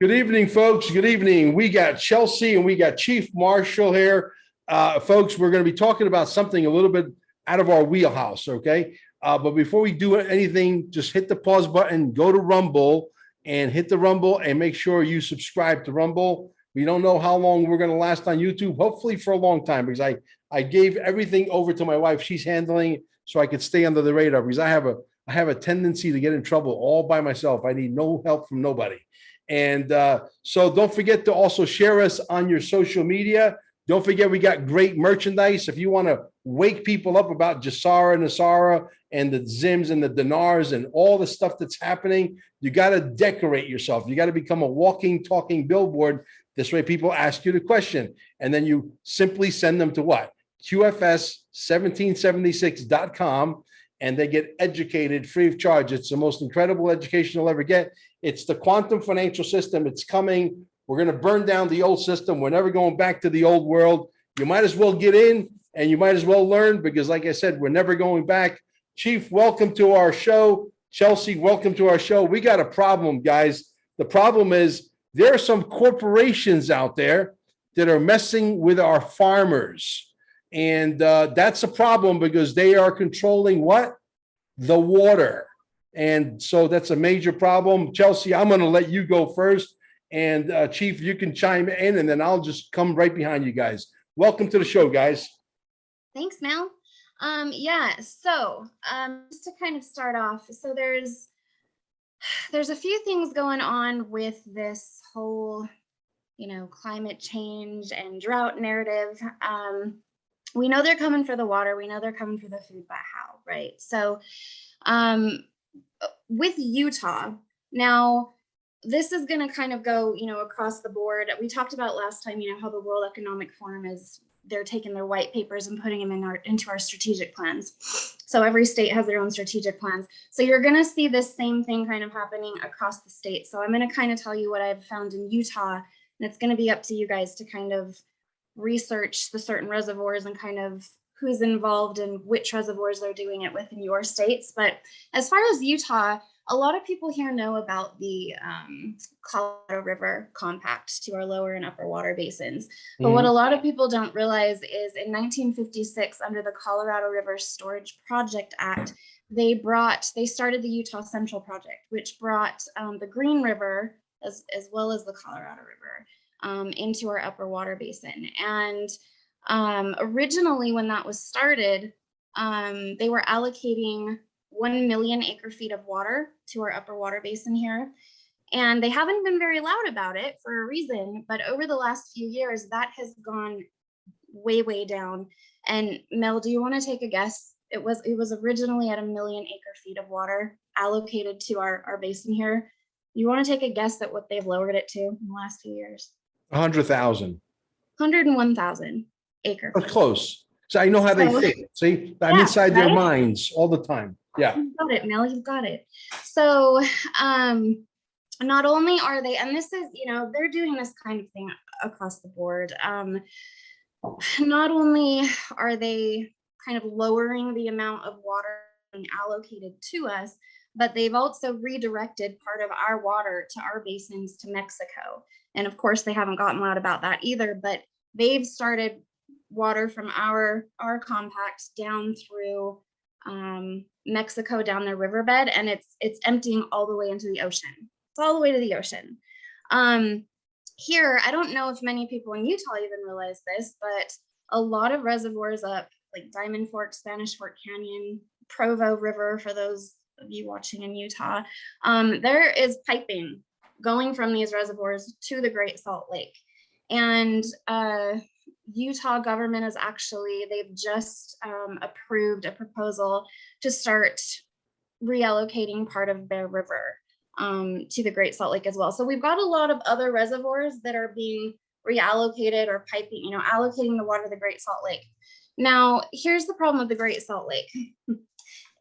Good evening, folks. Good evening. We got Chelcie and we got Chief Marshal here. Folks, we're going to be talking about something a little bit out of our wheelhouse, okay? But before we do anything, just hit the pause button, go to Rumble and hit the Rumble and make sure you subscribe to Rumble. We don't know how long we're going to last on YouTube, hopefully for a long time, because I gave everything over to my wife. She's handling it so I could stay under the radar, because I have a tendency to get in trouble all by myself. I need no help from nobody. And so don't forget to also share us on your social media. Don't forget, we got great merchandise. If you want to wake people up about GESARA, NESARA, and the Zims and the dinars and all the stuff that's happening, you got to decorate yourself. You got to become a walking, talking billboard. This way people ask you the question. And then you simply send them to what? QFS1776.com. And they get educated free of charge. It's the most incredible education you'll ever get. It's the quantum financial system. It's coming. We're going to burn down the old system. We're never going back to the old world. You might as well get in and you might as well learn, because like I said, we're never going back. Chief, welcome to our show. Chelcie, welcome to our show. We got a problem, guys. The problem is there are some corporations out there that are messing with our farmers. And that's a problem, because they are controlling what? The water. And so that's a major problem. Chelcie, I'm going to let you go first. And Chief, you can chime in, and then I'll just come right behind you guys. Welcome to the show, guys. Thanks, Mel. Just to kind of start off, so there's a few things going on with this whole, climate change and drought narrative. We know they're coming for the water. We know they're coming for the food, but how, right? So with Utah, now this is going to kind of go, across the board. We talked about last time, how the World Economic Forum they're taking their white papers and putting them into our strategic plans. So every state has their own strategic plans. So you're going to see this same thing kind of happening across the state. So I'm going to kind of tell you what I've found in Utah, and it's going to be up to you guys to kind of research the certain reservoirs and kind of who's involved and which reservoirs they're doing it with in your states. But as far as Utah, a lot of people here know about the Colorado River compact to our lower and upper water basins. But what a lot of people don't realize is in 1956, under the Colorado River Storage Project Act, they started the Utah Central Project, which brought the Green River as well as the Colorado River into our upper water basin. And originally when that was started, they were allocating 1 million acre feet of water to our upper water basin here. And they haven't been very loud about it for a reason, but over the last few years, that has gone way, way down. And Mel, do you want to take a guess? It was originally at 1 million acre feet of water allocated to our basin here. You want to take a guess at what they've lowered it to in the last few years? 100,000. 101,000 acre. That's close. So I know how they think. See, I'm inside their minds all the time. Yeah. You've got it, Mel. You've got it. So not only are they, and this is, they're doing this kind of thing across the board. Not only are they kind of lowering the amount of water being allocated to us, but they've also redirected part of our water to our basins to Mexico. And of course, they haven't gotten loud about that either, but they've started water from our compact down through Mexico, down their riverbed, and it's emptying all the way into the ocean. It's all the way to the ocean. Here, I don't know if many people in Utah even realize this, but a lot of reservoirs up like Diamond Fork, Spanish Fork Canyon, Provo River, for those of you watching in Utah, there is piping going from these reservoirs to the Great Salt Lake. And Utah government is they've just approved a proposal to start reallocating part of Bear River to the Great Salt Lake as well. So we've got a lot of other reservoirs that are being reallocated or piping, allocating the water to the Great Salt Lake. Now, here's the problem with the Great Salt Lake.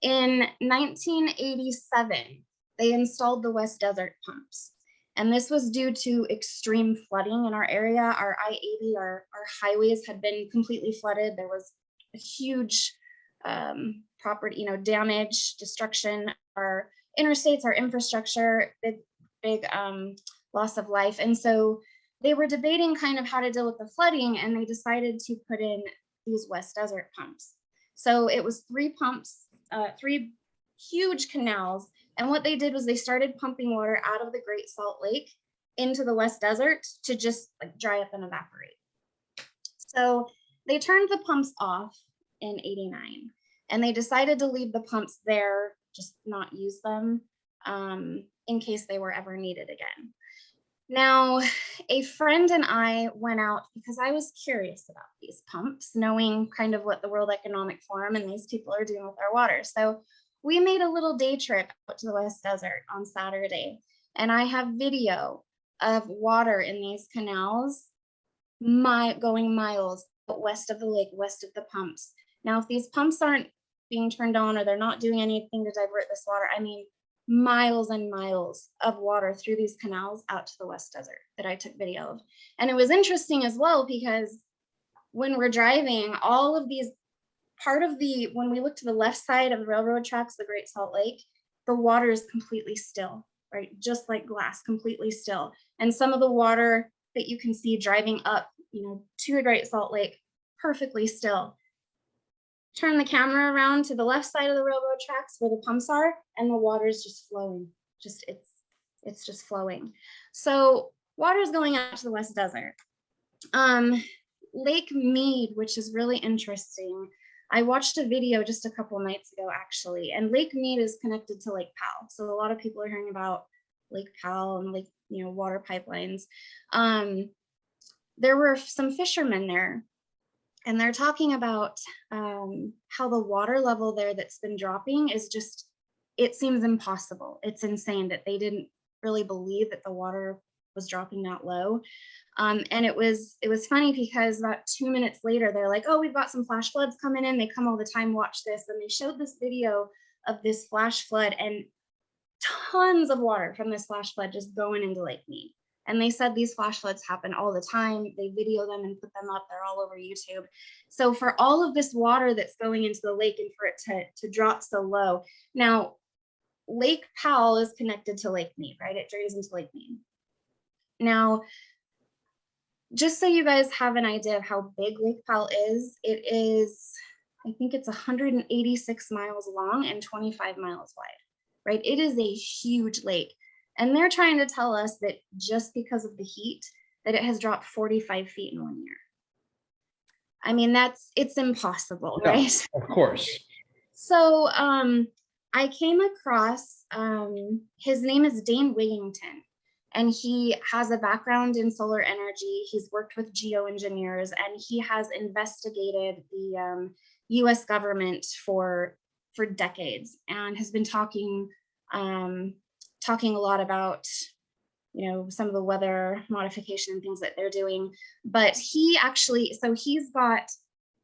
In 1987, they installed the West Desert pumps. And this was due to extreme flooding in our area. Our I-80, our highways had been completely flooded. There was a huge property, damage, destruction. Our interstates, our infrastructure, big loss of life. And so they were debating kind of how to deal with the flooding, and they decided to put in these West Desert pumps. So it was 3 pumps, 3 huge canals. And what they did was they started pumping water out of the Great Salt Lake into the West Desert to just like dry up and evaporate. So they turned the pumps off in '89, and they decided to leave the pumps there, just not use them in case they were ever needed again. Now, a friend and I went out because I was curious about these pumps, knowing kind of what the World Economic Forum and these people are doing with our water. So we made a little day trip out to the West Desert on Saturday, and I have video of water in these canals going miles west of the lake, west of the pumps. Now, if these pumps aren't being turned on or they're not doing anything to divert this water, I mean, miles and miles of water through these canals out to the West Desert that I took video of. And it was interesting as well, because when we're driving, all of these, when we look to the left side of the railroad tracks, the Great Salt Lake, the water is completely still, right? Just like glass, completely still. And some of the water that you can see driving up, to the Great Salt Lake, perfectly still. Turn the camera around to the left side of the railroad tracks where the pumps are, and the water is just flowing. It's just flowing. So water is going out to the West Desert. Lake Mead, which is really interesting. I watched a video just a couple nights ago, actually, and Lake Mead is connected to Lake Powell. So a lot of people are hearing about Lake Powell and Lake, water pipelines. There were some fishermen there, and they're talking about how the water level there that's been dropping is just, it seems impossible. It's insane that they didn't really believe that the water was dropping that low. And it was funny because about 2 minutes later, they're like, oh, we've got some flash floods coming in. They come all the time, watch this. And they showed this video of this flash flood and tons of water from this flash flood just going into Lake Mead. And they said these flash floods happen all the time. They video them and put them up. They're all over YouTube. So for all of this water that's going into the lake and for it to drop so low. Now, Lake Powell is connected to Lake Mead, right? It drains into Lake Mead. Now, just so you guys have an idea of how big Lake Powell is, it is, I think it's 186 miles long and 25 miles wide, right? It is a huge lake. And they're trying to tell us that just because of the heat, that it has dropped 45 feet in 1 year. I mean, it's impossible, Yeah, right? of course. So I came across, his name is Dane Wigington, and he has a background in solar energy. He's worked with geoengineers, and he has investigated the US government for decades, and has been talking a lot about, some of the weather modification and things that they're doing. But he actually, so he's got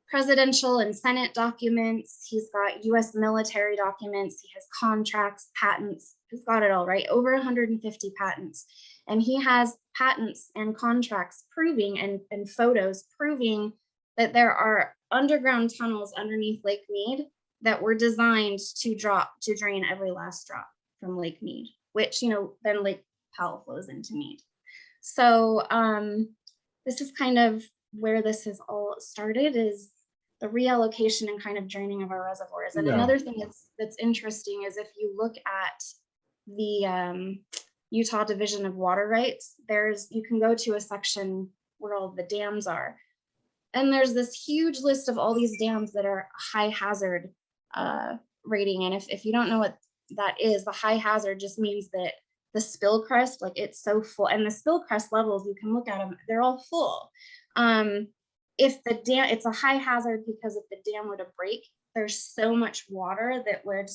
presidential and Senate documents, he's got US military documents, he has contracts, patents, he's got it all, right? Over 150 patents. And he has patents and contracts proving and photos proving that there are underground tunnels underneath Lake Mead that were designed to drain every last drop from Lake Mead, which, then Lake Powell flows into Mead. So this is kind of where this has all started, is the reallocation and kind of draining of our reservoirs. And another thing that's interesting is if you look at the Utah Division of Water Rights, you can go to a section where all the dams are. And there's this huge list of all these dams that are high hazard rating. And if you don't know what that is, the high hazard just means that the spill crest, like it's so full, and the spill crest levels, you can look at them, they're all full. If the dam, it's a high hazard because if the dam were to break, there's so much water that would,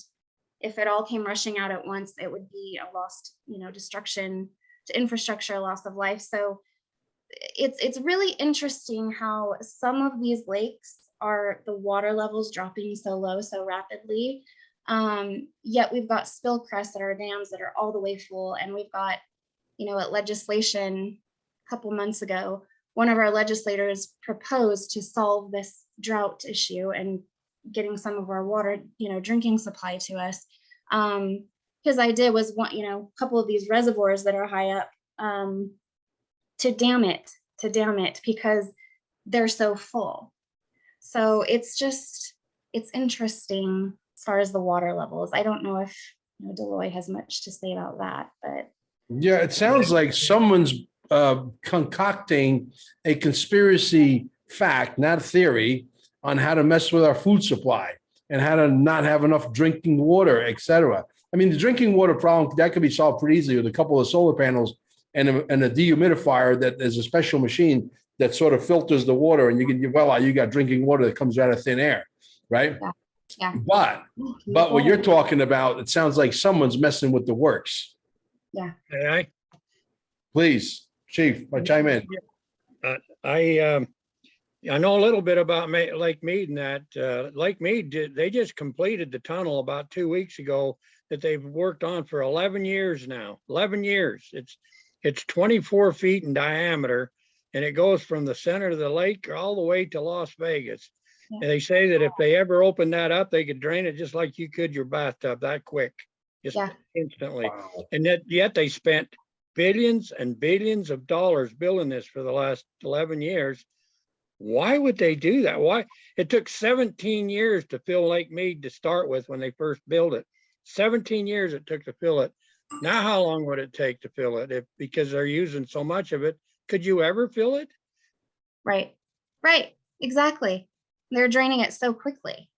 if it all came rushing out at once, it would be a lost, destruction to infrastructure, loss of life. So it's really interesting how some of these lakes are the water levels dropping so low so rapidly. Yet we've got spill crests at our dams that are all the way full. And we've got, at legislation a couple months ago, one of our legislators proposed to solve this drought issue and getting some of our water, drinking supply to us. His idea was a couple of these reservoirs that are high up, to dam it because they're so full. So it's interesting as far as the water levels. I don't know if Deloy has much to say about that, but Yeah, it sounds like someone's concocting a conspiracy fact, not a theory, on how to mess with our food supply and how to not have enough drinking water, et cetera. I mean, the drinking water problem, that could be solved pretty easily with a couple of solar panels and a dehumidifier that is a special machine that sort of filters the water, and you got drinking water that comes out of thin air, right? yeah. Yeah. But what you're talking about, it sounds like someone's messing with the works. Yeah. Hey, Please, Chief, chime in. I know a little bit about Lake Mead, and that Lake Mead, they just completed the tunnel about 2 weeks ago that they've worked on for 11 years now. 11 years. It's 24 feet in diameter, and it goes from the center of the lake all the way to Las Vegas. Yeah. And they say that if they ever open that up, they could drain it just like you could your bathtub that quick, just instantly. Wow. And yet they spent billions and billions of dollars building this for the last 11 years. Why would they do that? Why? It took 17 years to fill Lake Mead to start with when they first built it. 17 years it took to fill it. Now, how long would it take to fill it? Because they're using so much of it, could you ever fill it? Right. Exactly. They're draining it so quickly.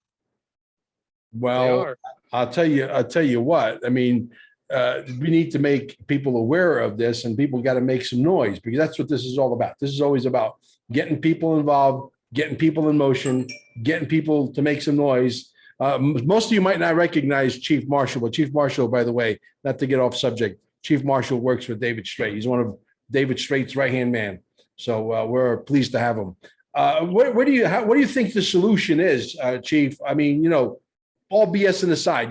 Well, I'll tell you what, I mean, we need to make people aware of this, and people got to make some noise, because that's what this is all about. This is always about getting people involved, getting people in motion, getting people to make some noise. Most of you might not recognize Chief Marshal, but Chief Marshal, by the way, not to get off subject, Chief Marshal works for David Straight. He's one of David Straight's right-hand man. So we're pleased to have him. What do you think the solution is, Chief? I mean, all BS aside,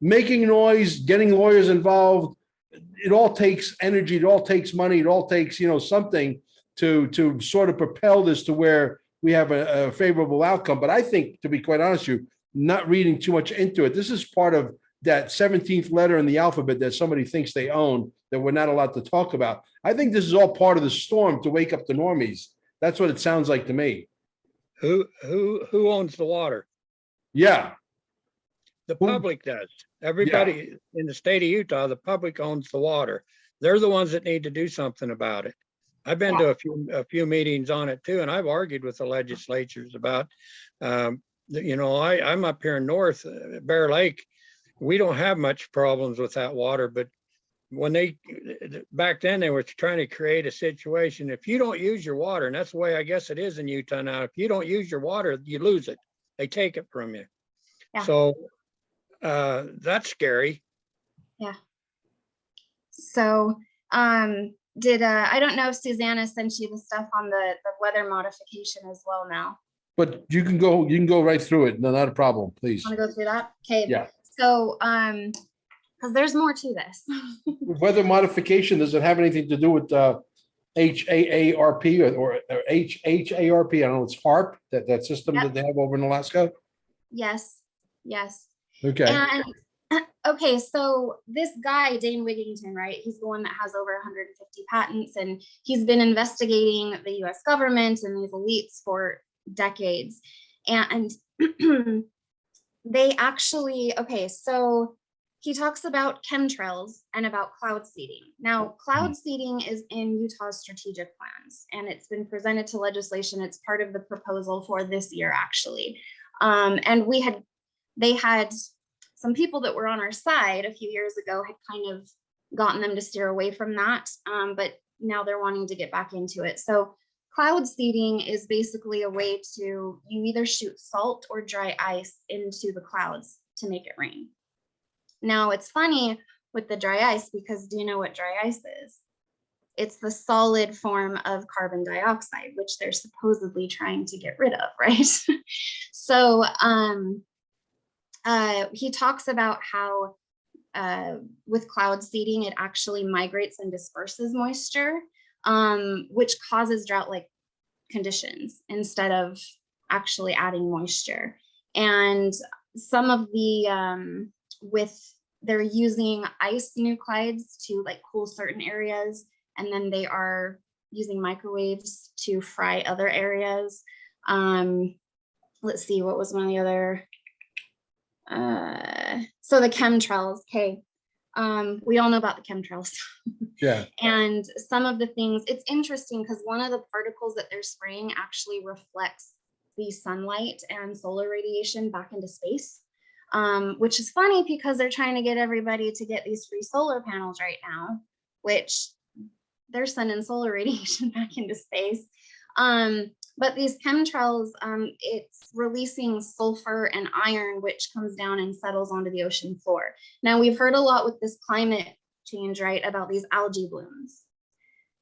making noise, getting lawyers involved, it all takes energy, it all takes money, it all takes, something to sort of propel this to where we have a favorable outcome. But I think, to be quite honest with you, not reading too much into it, this is part of that 17th letter in the alphabet that somebody thinks they own that we're not allowed to talk about. I think this is all part of the storm to wake up the normies. That's what it sounds like to me. Who owns the water? Yeah. The public does. Everybody in the state of Utah, the public owns the water. They're the ones that need to do something about it. I've been to a few meetings on it too, and I've argued with the legislatures about, I'm up here in North Bear Lake. We don't have much problems with that water, but back then they were trying to create a situation. If you don't use your water, and that's the way I guess it is in Utah now, if you don't use your water, you lose it. They take it from you. Yeah. So that's scary. Yeah. So I don't know if Susanna sent you the stuff on the weather modification as well now. But you can go right through it. No, not a problem, please. Want to go through that? Okay. Yeah. So because there's more to this. Weather modification, does it have anything to do with HAARP or HARP? I don't know, it's HARP, that system that they have over in Alaska? Yes. Okay. And okay, so this guy, Dane Wigington, right? He's the one that has over 150 patents, and he's been investigating the US government and these elites for decades. And they actually, so he talks about chemtrails and about cloud seeding. Now, cloud seeding is in Utah's strategic plans, and it's been presented to legislation. It's part of the proposal for this year, actually. And they had some people that were on our side a few years ago had kind of gotten them to steer away from that, but now they're wanting to get back into it. So cloud seeding is basically a way you either shoot salt or dry ice into the clouds to make it rain. Now, it's funny with the dry ice, because do you know what dry ice is? It's the solid form of carbon dioxide, which they're supposedly trying to get rid of, right? So he talks about how with cloud seeding, it actually migrates and disperses moisture, which causes drought-like conditions instead of actually adding moisture. And some of the they're using ice nuclides to cool certain areas, and then they are using microwaves to fry other areas. Let's see, what was one of the other? So the chemtrails. Okay, we all know about the chemtrails. Yeah. And some of the things, it's interesting because one of the particles that they're spraying actually reflects the sunlight and solar radiation back into space, which is funny because they're trying to get everybody to get these free solar panels right now, which they're sending solar radiation back into space. But these chemtrails, it's releasing sulfur and iron, which comes down and settles onto the ocean floor. Now, we've heard a lot with this climate change, right, about these algae blooms.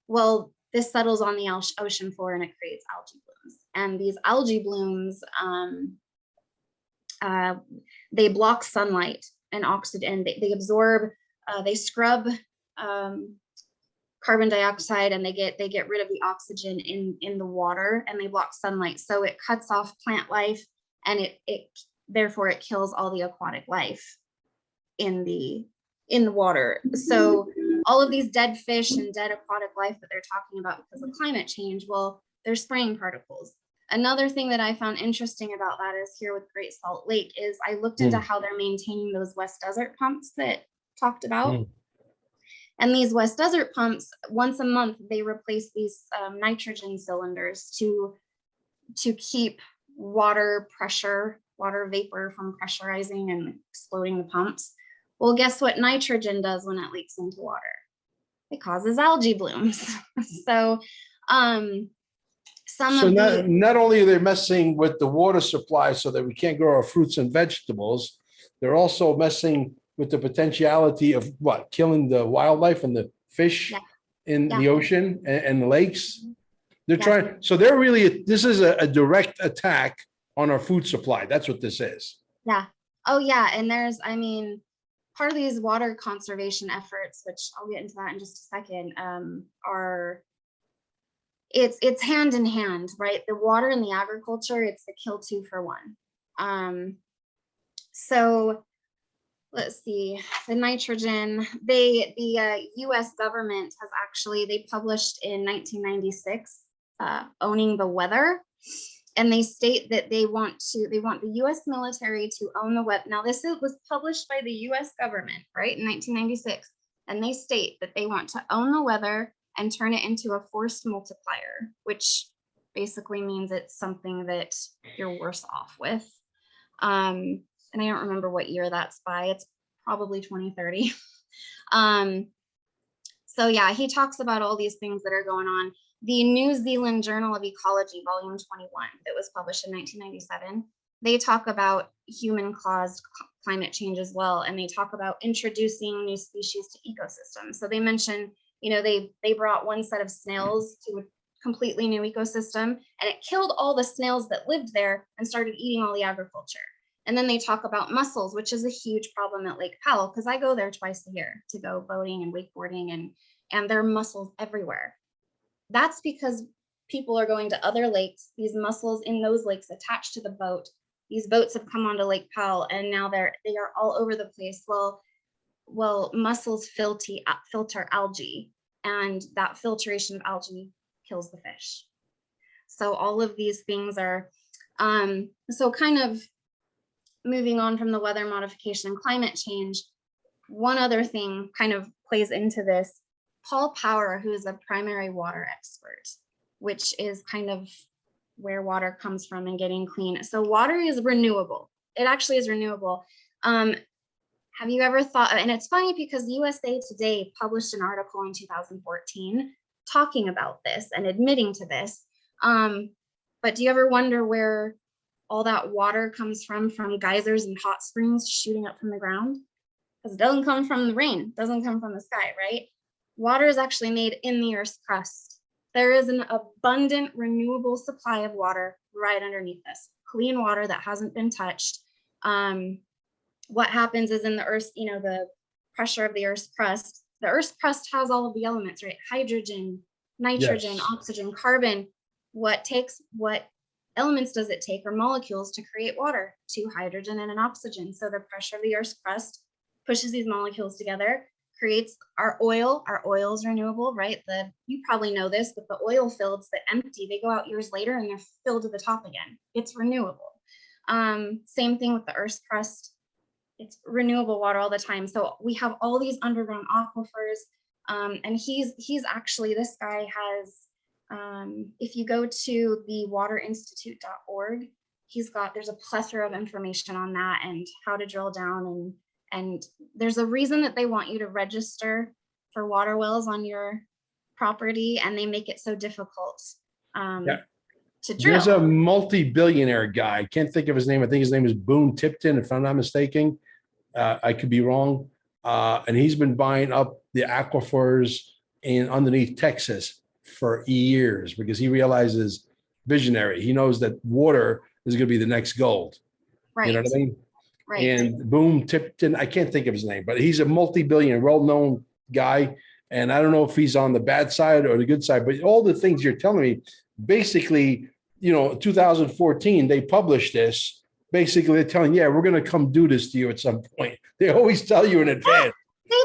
Well, this settles on the ocean floor and it creates algae blooms. And these algae blooms, they block sunlight and oxygen. They absorb, they scrub carbon dioxide, and they get rid of the oxygen in the water, and they block sunlight. So it cuts off plant life, and it therefore it kills all the aquatic life in the water. So all of these dead fish and dead aquatic life that they're talking about because of climate change, well, they're spraying particles. Another thing that I found interesting about that is here with Great Salt Lake is I looked into how they're maintaining those West Desert pumps that talked about. And these West Desert pumps, once a month, they replace these nitrogen cylinders to keep water vapor from pressurizing and exploding the pumps. Well, guess what nitrogen does when it leaks into water? It causes algae blooms. So not only are they messing with the water supply so that we can't grow our fruits and vegetables, they're also messing with the potentiality of what? Killing the wildlife and the fish in the ocean and the lakes. They're trying, so they're really, this is a direct attack on our food supply. That's what this is. Yeah. Oh yeah. And there's, I mean, part of these water conservation efforts, which I'll get into that in just a second, are, it's hand in hand, right? The water and the agriculture, it's the kill two for one. So let's see, the nitrogen, the US government has actually, they published in 1996, Owning the Weather. And they state that they want the US military to own the weather. Now this was published by the US government, right, in 1996. And they state that they want to own the weather and turn it into a forced multiplier, which basically means it's something that you're worse off with. And I don't remember what year that's by. It's probably 2030. So yeah, he talks about all these things that are going on. The New Zealand Journal of Ecology, volume 21, that was published in 1997, they talk about human-caused climate change as well, and they talk about introducing new species to ecosystems. So they mention, you know, they brought one set of snails to a completely new ecosystem, and it killed all the snails that lived there and started eating all the agriculture. And then they talk about mussels, which is a huge problem at Lake Powell, because I go there twice a year to go boating and wakeboarding, and there are mussels everywhere. That's because people are going to other lakes, these mussels in those lakes attached to the boat. These boats have come onto Lake Powell, and now they are all over the place. Well, mussels filter algae, and that filtration of algae kills the fish. So all of these things are, so kind of moving on from the weather modification and climate change, one other thing kind of plays into this. Paul Power, who is a primary water expert, which is kind of where water comes from and getting clean. So water is renewable. It actually is renewable. Have you ever thought, and it's funny because USA Today published an article in 2014 talking about this and admitting to this. But do you ever wonder where all that water comes from geysers and hot springs shooting up from the ground? Because it doesn't come from the rain, it doesn't come from the sky, right? Water is actually made in the Earth's crust. There is an abundant renewable supply of water right underneath us, clean water that hasn't been touched. What happens is in the Earth's, you know, the pressure of the Earth's crust has all of the elements, right? Hydrogen, nitrogen, oxygen, carbon. What elements does it take, or molecules, to create water? 2 hydrogen and an oxygen. So the pressure of the Earth's crust pushes these molecules together, creates our oil. Our oil is renewable, right? You probably know this, but the oil fields that empty, they go out years later and they're filled to the top again. It's renewable. Same thing with the Earth's crust. It's renewable water all the time. So we have all these underground aquifers. And he's actually, this guy has, if you go to the waterinstitute.org, there's a plethora of information on that and how to drill down. And there's a reason that they want you to register for water wells on your property, and they make it so difficult to drill. There's a multi-billionaire guy. I can't think of his name. I think his name is Boone Tipton, if I'm not mistaken. I could be wrong. And he's been buying up the aquifers in underneath Texas for years because he realizes, visionary, he knows that water is going to be the next gold. Right. You know what I mean? Right. And Boone Tipton, I can't think of his name, but he's a multi-billionaire, well-known guy. And I don't know if he's on the bad side or the good side, but all the things you're telling me, basically, 2014, they published this. Basically, they're telling, yeah, we're going to come do this to you at some point. They always tell you in advance.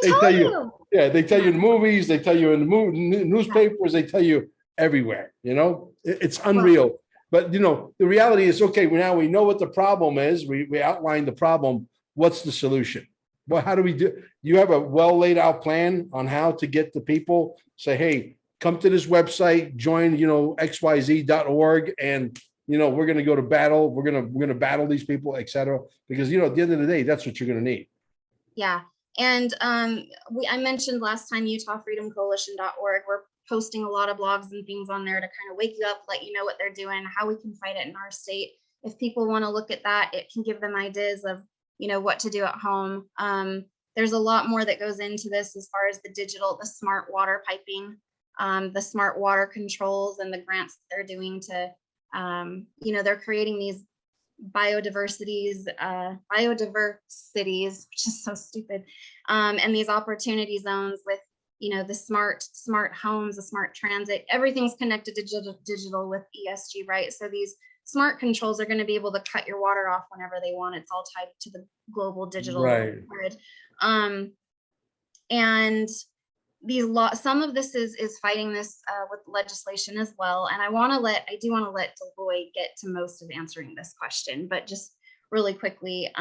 They tell you. Yeah, they tell you in the movies, they tell you in the newspapers, they tell you everywhere. It's unreal. But the reality is, okay, now we know what the problem is. We outlined the problem. What's the solution? Well, how do we do? You have a well laid out plan on how to get the people, say, hey, come to this website, join, xyz.org, and we're going to go to battle. We're going to battle these people, et cetera. Because at the end of the day, that's what you're going to need. Yeah. And I mentioned last time UtahFreedomCoalition.org. We're posting a lot of blogs and things on there to kind of wake you up, let you know what they're doing, how we can fight it in our state. If people want to look at that, it can give them ideas of, what to do at home. There's a lot more that goes into this as far as the smart water piping, the smart water controls, and the grants that they're doing to, they're creating these biodiverse cities, which is so stupid, and these opportunity zones with the smart homes, the smart transit, everything's connected to digital with ESG, right? So these smart controls are going to be able to cut your water off whenever they want. It's all tied to the global digital grid. And some of this is fighting this with legislation as well. And I do want to let Deloitte get to most of answering this question, but just really quickly,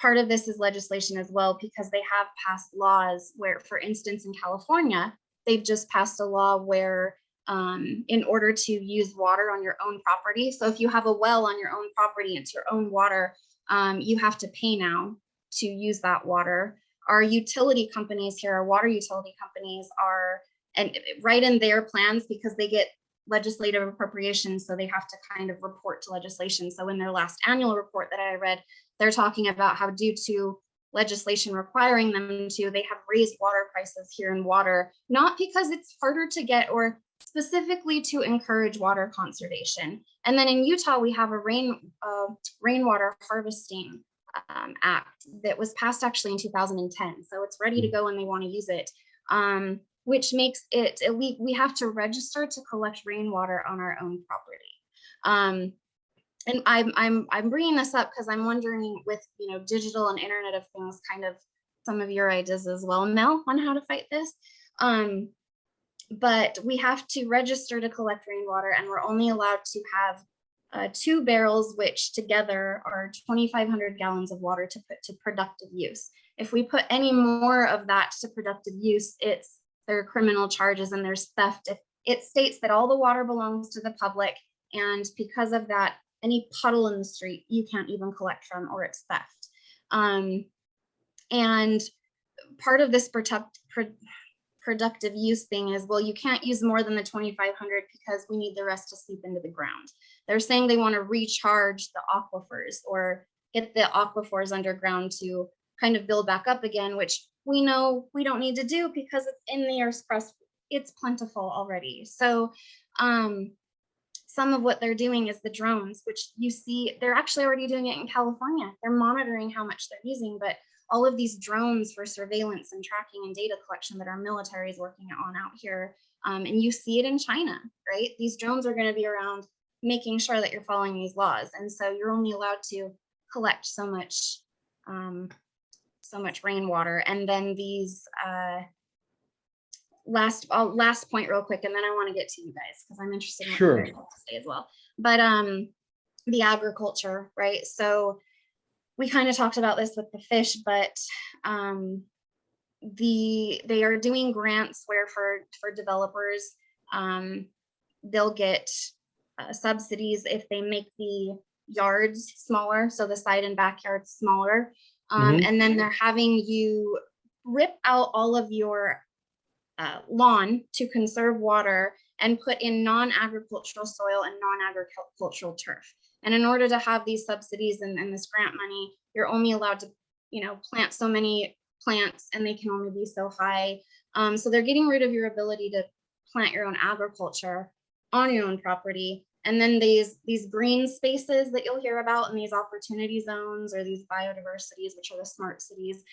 part of this is legislation as well, because they have passed laws where, for instance, in California, they've just passed a law where in order to use water on your own property, so if you have a well on your own property, it's your own water, you have to pay now to use that water. Our utility companies here, our water utility companies are, and right in their plans, because they get legislative appropriations, so they have to kind of report to legislation. So in their last annual report that I read, they're talking about how, due to legislation requiring them to, they have raised water prices here in water, not because it's harder to get or specifically to encourage water conservation. And then in Utah, we have a rainwater harvesting act that was passed actually in 2010. So it's ready to go and they want to use it, which makes it, we have to register to collect rainwater on our own property. And I'm bringing this up because I'm wondering, with digital and Internet of Things, kind of some of your ideas as well, Mel, on how to fight this. But we have to register to collect rainwater, and we're only allowed to have 2 barrels, which together are 2,500 gallons of water to put to productive use. If we put any more of that to productive use, there are criminal charges and there's theft. It states that all the water belongs to the public, and because of that, any puddle in the street you can't even collect from, or it's theft. And part of this productive use thing is, well, you can't use more than the 2,500 because we need the rest to seep into the ground. They're saying they want to recharge the aquifers or get the aquifers underground to kind of build back up again, which we know we don't need to do because it's in the Earth's crust. It's plentiful already. So some of what they're doing is the drones, which you see, they're actually already doing it in California. They're monitoring how much they're using, but all of these drones for surveillance and tracking and data collection that our military is working on out here. And you see it in China, right? These drones are going to be around making sure that you're following these laws. And so you're only allowed to collect so much so much rainwater. And then these last point real quick, and then I want to get to you guys because I'm interested in what Sure. you guys have to say as well. But the agriculture, right? So we kind of talked about this with the fish, but they are doing grants where for developers, they'll get subsidies if they make the yards smaller, so the side and backyards smaller, and then they're having you rip out all of your lawn to conserve water and put in non-agricultural soil and non-agricultural turf. And in order to have these subsidies and this grant money, you're only allowed to, plant so many plants, and they can only be so high. So they're getting rid of your ability to plant your own agriculture on your own property. And then these green spaces that you'll hear about in these opportunity zones or these biodiversities, which are the smart cities,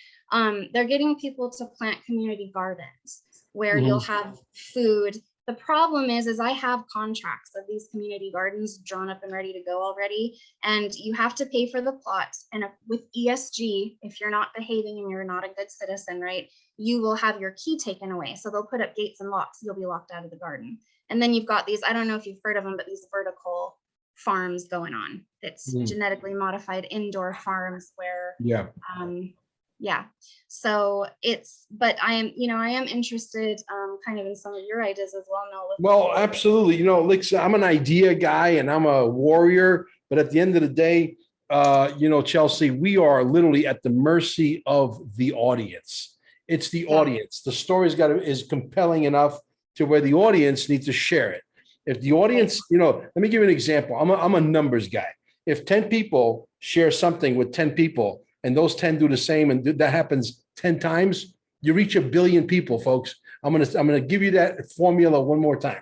they're getting people to plant community gardens where you'll have food. The problem is I have contracts of these community gardens drawn up and ready to go already, and you have to pay for the plots. And with ESG, if you're not behaving and you're not a good citizen, right, you will have your key taken away. So they'll put up gates and locks. You'll be locked out of the garden. And then you've got these, I don't know if you've heard of them, but these vertical farms going on. It's genetically modified indoor farms where, so but I am interested kind of in some of your ideas as well, Noah. Well, absolutely. I'm an idea guy and I'm a warrior, but at the end of the day, Chelcie, we are literally at the mercy of the audience. It's the audience. The story's is compelling enough to where the audience needs to share it. If the audience, let me give you an example. I'm a numbers guy. If 10 people share something with 10 people and those 10 do the same, and that happens 10 times, you reach 1 billion people, folks. I'm gonna give you that formula one more time.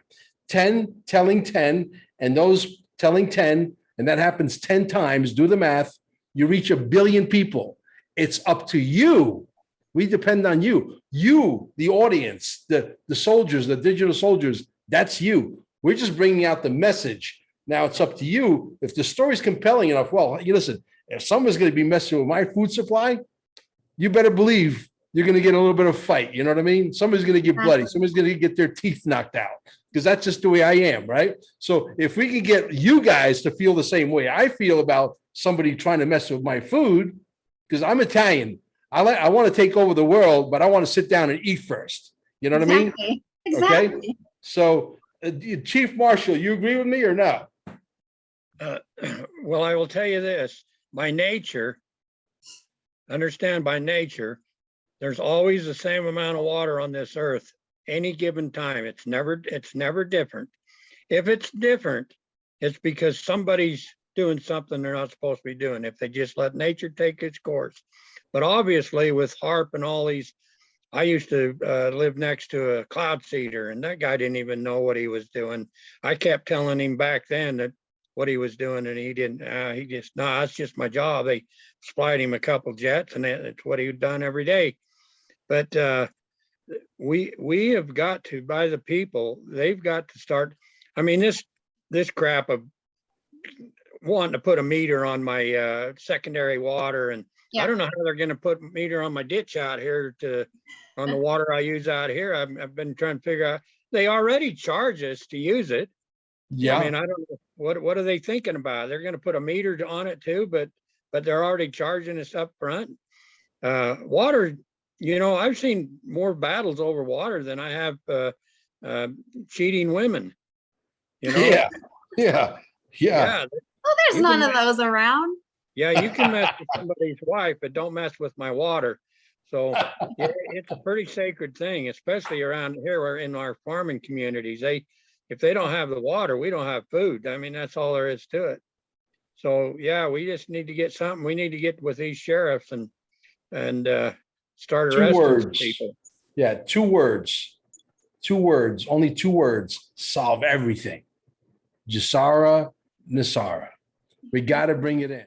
10 telling 10, and those telling 10, and that happens 10 times. Do the math. You reach 1 billion people. It's up to you. We depend on you. You, the audience, the soldiers, the digital soldiers. That's you. We're just bringing out the message. Now it's up to you. If the story's compelling enough, well, listen. If someone's going to be messing with my food supply, you better believe you're going to get a little bit of fight. You know what I mean? Somebody's going to get bloody. Somebody's going to get their teeth knocked out, because that's just the way I am, right? So if we can get you guys to feel the same way I feel about somebody trying to mess with my food, because I'm Italian. I want to take over the world, but I want to sit down and eat first. You know what I mean? Exactly. Okay. So Chief Marshal, you agree with me or no? Well, I will tell you this. By nature, there's always the same amount of water on this earth any given time. It's never different. If it's different, it's because somebody's doing something they're not supposed to be doing, if they just let nature take its course. But obviously with HARP and all these, I used to live next to a cloud seeder, and that guy didn't even know what he was doing. I kept telling him back then that what he was doing, and he didn't. That's just my job. They supplied him a couple jets, and it's what he'd done every day. But we have got to, by the people, they've got to start. I mean, this crap of wanting to put a meter on my secondary water, and I don't know how they're going to put a meter on my ditch out here on the water I use out here. I've been trying to figure out. They already charge us to use it. Yeah. I mean, I don't know what are they thinking about? They're going to put a meter on it too, but they're already charging us up front. Water, I've seen more battles over water than I have cheating women. Yeah. Well, there's none of those around. Yeah, you can mess with somebody's wife, but don't mess with my water. So it's a pretty sacred thing, especially around here or in our farming communities. If they don't have the water, we don't have food. I mean, that's all there is to it. So yeah, we just need to get something. We need to get with these sheriffs and start arresting people. Yeah, 2 words. 2 words. Only 2 words solve everything. GESARA, NESARA. We got to bring it in.